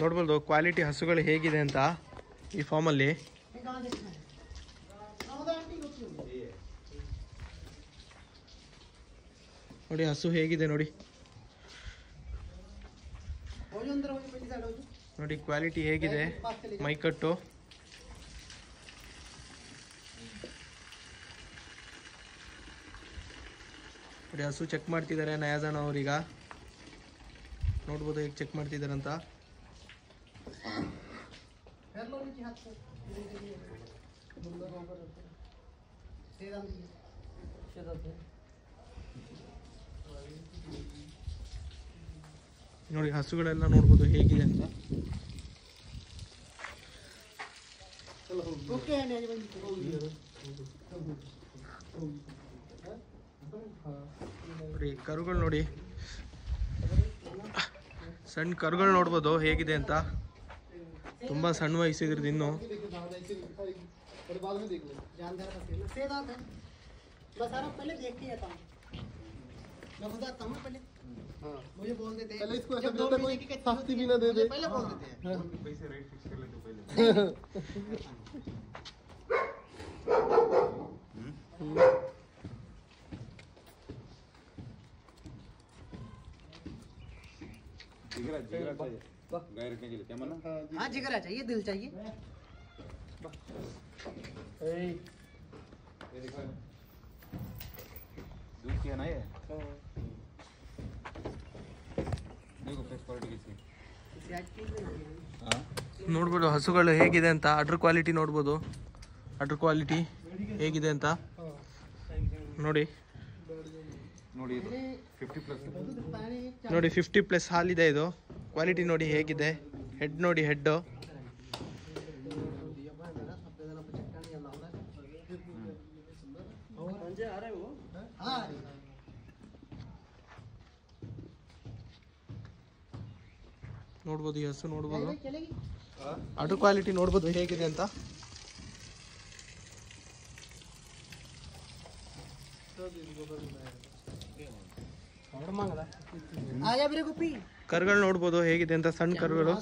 ನೋಡ್ಬೋದು ಕ್ವಾಲಿಟಿ ಹಸುಗಳು ಹೇಗಿದೆ ಅಂತ ಈ ಫಾರ್ಮಲ್ಲಿ. ನೋಡಿ ಹಸು ಹೇಗಿದೆ ನೋಡಿ, ನೋಡಿ ಕ್ವಾಲಿಟಿ ಹೇಗಿದೆ, ಮೈಕಟ್ಟು. ನೋಡಿ ಹಸು ಚೆಕ್ ಮಾಡ್ತಿದ್ದಾರೆ ನಯಾಜಾನ ಅವ್ರೀಗ. ನೋಡ್ಬೋದು ಹೇಗೆ ಚೆಕ್ ಮಾಡ್ತಿದ್ದಾರಂತ. ನೋಡಿ ಹಸುಗಳೆಲ್ಲ ನೋಡ್ಬೋದು ಹೇಗಿದೆ ಅಂತ. ನೋಡಿ ಕರುಗಳು ನೋಡಿ, ಸಣ್ಣ ಕರುಗಳು ನೋಡ್ಬೋದು ಹೇಗಿದೆ ಅಂತ. ತುಂಬಾ ಸಣ್ಣ ವಯಸ್ಸಿದ್ರದ್ದು ಇನ್ನು. मुझे बोल देते पहले इसको ऐसा देता कोई सस्ती भी ना दे दे पहले बोल देते हैं पैसे रेट फिक्स कर ले तो पहले जिगरा जिगरा चाहिए गाय रखने के लिए क्या माना? हाँ जिगरा चाहिए, दिल चाहिए। ये देखो दूध क्या ना है? ನೋಡ್ಬೋದು ಹಸುಗಳು ಹೇಗಿದೆ ಅಂತ. ಅಡ್ರ್ ಕ್ವಾಲಿಟಿ ನೋಡ್ಬೋದು, ಅಡ್ರ್ ಕ್ವಾಲಿಟಿ ಹೇಗಿದೆ ಅಂತ ನೋಡಿ. ನೋಡಿ 50+ ಹಾಲಿದೆ ಇದು. ಕ್ವಾಲಿಟಿ ನೋಡಿ ಹೇಗಿದೆ. ಹೆಡ್ ನೋಡಿ, ಹೆಡ್ ನೋಡ್ಬೋದು. ಈ ಹಸು ನೋಡ್ಬೋದು, ಅಡ್ರ್ ಕ್ವಾಲಿಟಿ ನೋಡ್ಬೋದು ಹೇಗಿದೆ ಅಂತ. ಕರುಗಳು ನೋಡ್ಬೋದು ಹೇಗಿದೆ ಅಂತ, ಸಣ್ಣ ಕರುಗಳು.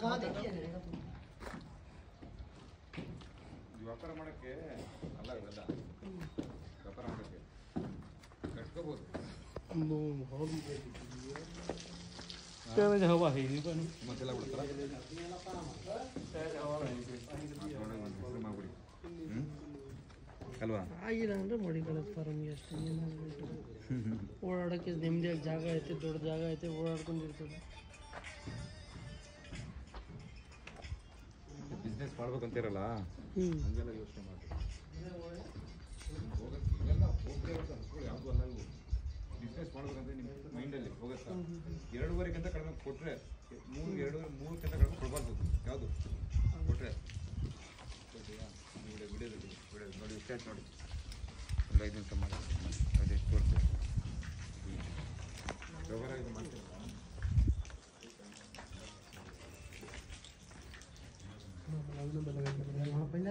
ಹವಾ ಮತ್ತೆಲ್ಲ ಬಿಡ್ತಾರ ಅಲ್ವಾ? ಆಗಿಲ್ಲ ಅಂದ್ರೆ ಮಡಿಗಳ ಫಾರಮ್ಗೆ ಅಷ್ಟೇ. ಓಡಾಡೋಕ್ಕೆ ನೆಮ್ಮದಿಯಾಗಿ ಜಾಗ ಐತೆ, ದೊಡ್ಡ ಜಾಗ ಐತೆ, ಓಡಾಡ್ಕೊಂಡಿರ್ತದೆ. ಬಿಸ್ನೆಸ್ ಮಾಡ್ಬೇಕಂತಿರಲ್ಲ, ಹಂಗೆಲ್ಲ ಯೋಚನೆ ಮಾಡಿ. ಯಾವುದು ಅಲ್ಲ, ಬಿಸ್ನೆಸ್ ಮಾಡ್ಬೇಕಂದ್ರೆ ನಿಮ್ಮ ಮೈಂಡಲ್ಲಿ ಹೋಗುತ್ತಾ? 2.5ಕ್ಕಿಂತ ಕಡಿಮೆ ಕೊಟ್ಟರೆ 3ಕ್ಕಿಂತ ಕಡಿಮೆ ಕೊಡಬಾರ್ದು. ಯಾವುದು ಕೊಟ್ಟರೆ ವಿಡಿಯೋದಲ್ಲಿ ನೋಡಿ, ಸ್ಟಾರ್ಟ್ ನೋಡಿ. ಒಂದು 5 ನಿಮಿಷ ಮಾಡಿ, ಅದು ಎಷ್ಟು ತೋರಿಸಿ ವ್ಯವಹಾರ ಇದು ಮಾಡ್ತೀವಿ. पहले